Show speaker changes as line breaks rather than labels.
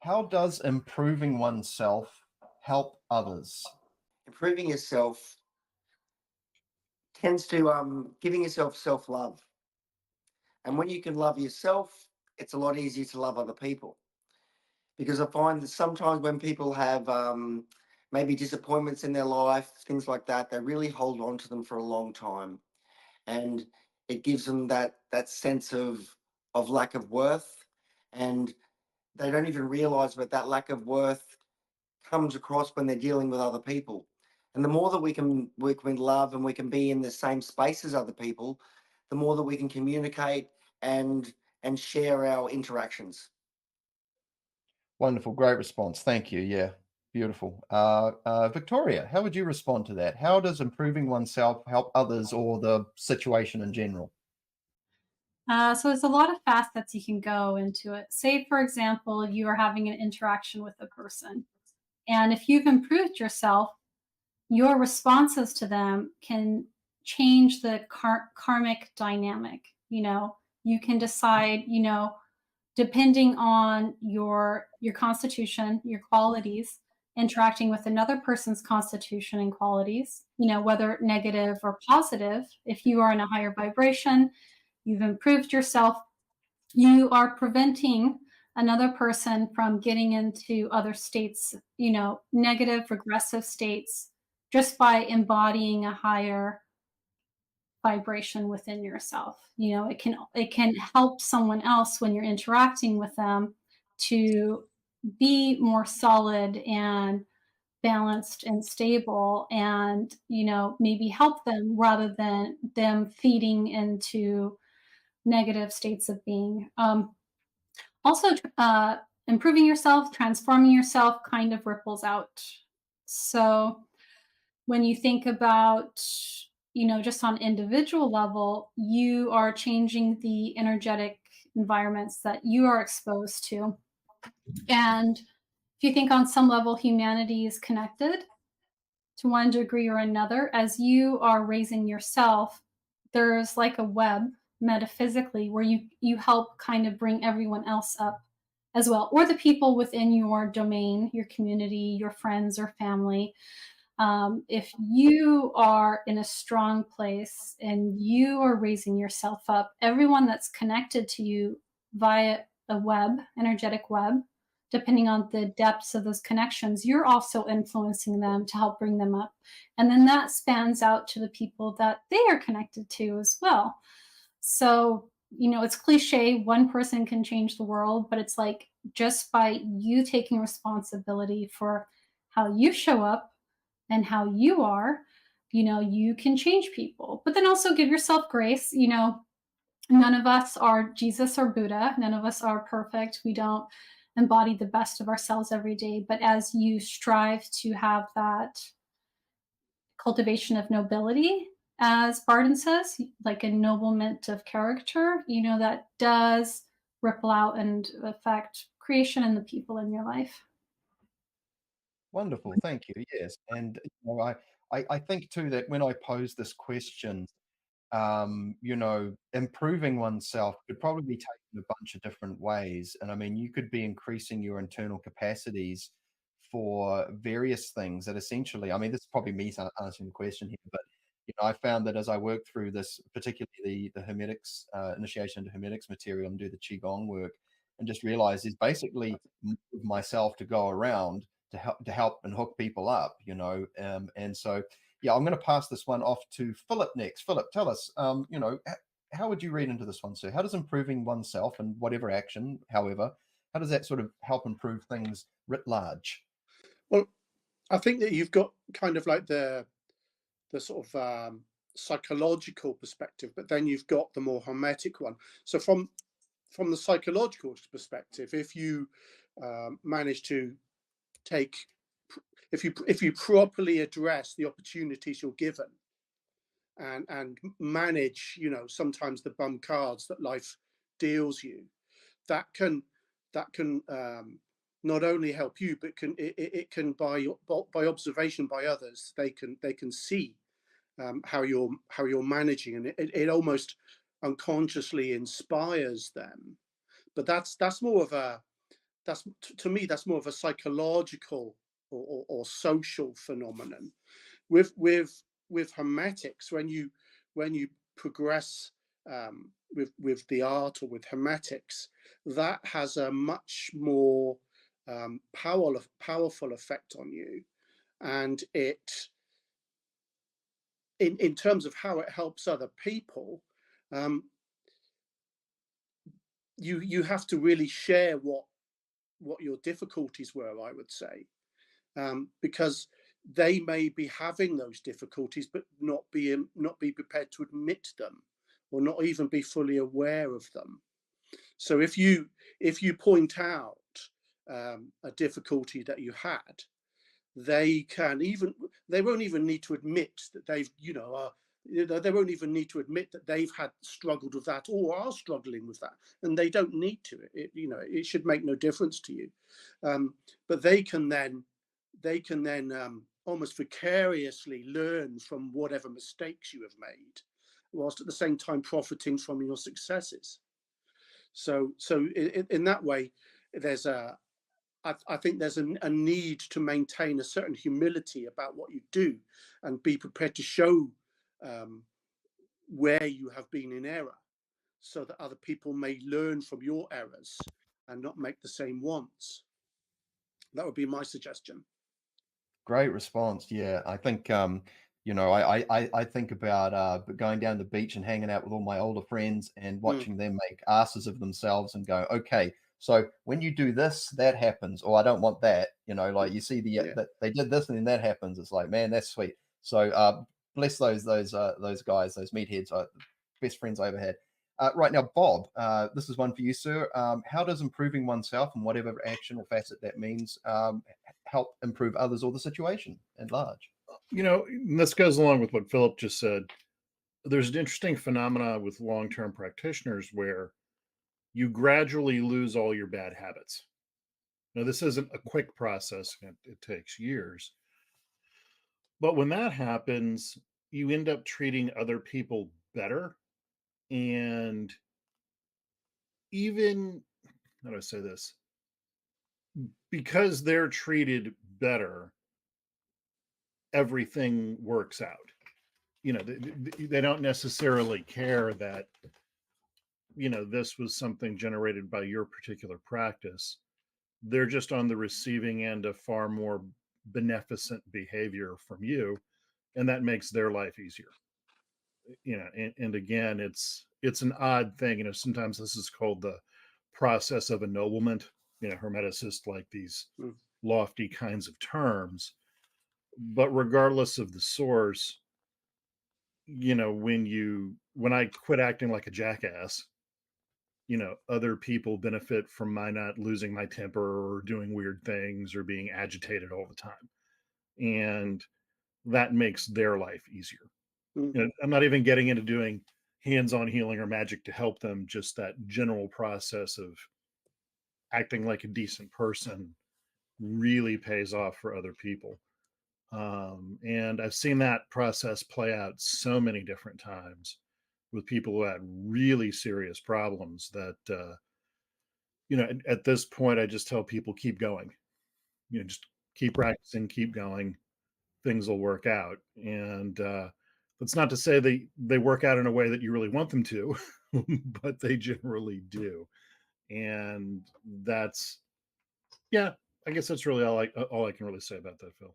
How does improving oneself help others?
Improving yourself tends to giving yourself self-love. And when you can love yourself, it's a lot easier to love other people. Because I find that sometimes when people have maybe disappointments in their life, things like that, they really hold on to them for a long time, and it gives them that sense of lack of worth, and they don't even realize that that lack of worth comes across when they're dealing with other people. And the more that we can love and we can be in the same space as other people, the more that we can communicate and and share our interactions.
Wonderful, great response. Thank you. Yeah, beautiful. Victoria, how would you respond to that? How does improving oneself help others or the situation in general?
So there's a lot of facets you can go into it. Say, for example, you are having an interaction with a person, and if you've improved yourself, your responses to them can change the karmic dynamic. You can decide, depending on your constitution, your qualities, interacting with another person's constitution and qualities, whether negative or positive. If you are in a higher vibration, you've improved yourself, you are preventing another person from getting into other states, negative regressive states, just by embodying a higher vibration within yourself. It can help someone else when you're interacting with them to be more solid and balanced and stable, and maybe help them rather than them feeding into negative states of being. Also, improving yourself, transforming yourself kind of ripples out. So when you think about, just on individual level, you are changing the energetic environments that you are exposed to. And if you think on some level, humanity is connected to one degree or another. As you are raising yourself, there's like a web metaphysically where you help kind of bring everyone else up as well, or the people within your domain, your community, your friends or family. If you are in a strong place and you are raising yourself up, everyone that's connected to you via a web, energetic web, depending on the depths of those connections, you're also influencing them to help bring them up. And then that spans out to the people that they are connected to as well. So, it's cliche, one person can change the world, but it's like just by you taking responsibility for how you show up and how you are, you can change people. But then also give yourself grace. None of us are Jesus or Buddha. None of us are perfect. We don't embody the best of ourselves every day. But as you strive to have that cultivation of nobility, as Bardon says, like ennoblement of character, that does ripple out and affect creation and the people in your life.
Wonderful, thank you. Yes, and I think too that when I pose this question, improving oneself could probably be taken a bunch of different ways. And I mean, you could be increasing your internal capacities for various things that essentially, I mean, this is probably me answering the question here, but I found that as I work through this, particularly the Hermetics, initiation into Hermetics material and do the Qigong work, and just realize is basically myself to go around to help and hook people up, and so yeah, I'm going to pass this one off to Philip next. Philip, tell us, how would you read into this one, sir? How does improving oneself and whatever action, however, how does that sort of help improve things writ large?
Well, I think that you've got kind of like the sort of psychological perspective, but then you've got the more hermetic one. So from the psychological perspective, if you manage to take, if you properly address the opportunities you're given, and manage, sometimes the bum cards that life deals you, that can not only help you, but it can by observation by others, they can see how you're managing, and it almost unconsciously inspires them. But that's more of to me, that's more of a psychological or social phenomenon. With Hermetics, when you progress with the art or with Hermetics, that has a much more powerful effect on you, and it, in terms of how it helps other people, you have to really share what your difficulties were, I would say, because they may be having those difficulties but not be prepared to admit them, or not even be fully aware of them. So if you point out a difficulty that you had, they won't even need to admit that they've they won't even need to admit that they've struggled with that or are struggling with that, and they don't need to. It should make no difference to you, but they can then almost vicariously learn from whatever mistakes you have made, whilst at the same time profiting from your successes. So in that way, I think there's a need to maintain a certain humility about what you do, and be prepared to show where you have been in error, so that other people may learn from your errors and not make the same ones. That would be my suggestion.
Great response. Yeah, I think I think about going down the beach and hanging out with all my older friends and watching them make asses of themselves and go, okay, so when you do this, that happens, or I don't want that. Like you see that they did this and then that happens. It's like, man, that's sweet. So bless those guys, those meatheads, best friends I ever had. Right now, Bob, this is one for you, sir. How does improving oneself, and whatever action or facet that means, help improve others or the situation at large?
This goes along with what Philip just said. There's an interesting phenomena with long-term practitioners where you gradually lose all your bad habits. Now, this isn't a quick process. It takes years. But when that happens, you end up treating other people better. And even, how do I say this? Because they're treated better, everything works out. They don't necessarily care that, this was something generated by your particular practice. They're just on the receiving end of far more beneficent behavior from you, and that makes their life easier. And again, it's an odd thing. Sometimes this is called the process of ennoblement. Hermeticists like these lofty kinds of terms, but regardless of the source, when I quit acting like a jackass, other people benefit from my not losing my temper or doing weird things or being agitated all the time. And that makes their life easier. I'm not even getting into doing hands-on healing or magic to help them. Just that general process of acting like a decent person really pays off for other people. And I've seen that process play out so many different times with people who had really serious problems that, at this point, I just tell people, keep going, just keep practicing, keep going, things will work out. And that's not to say they work out in a way that you really want them to, but they generally do. And I guess that's really all I can really say about that, Phil.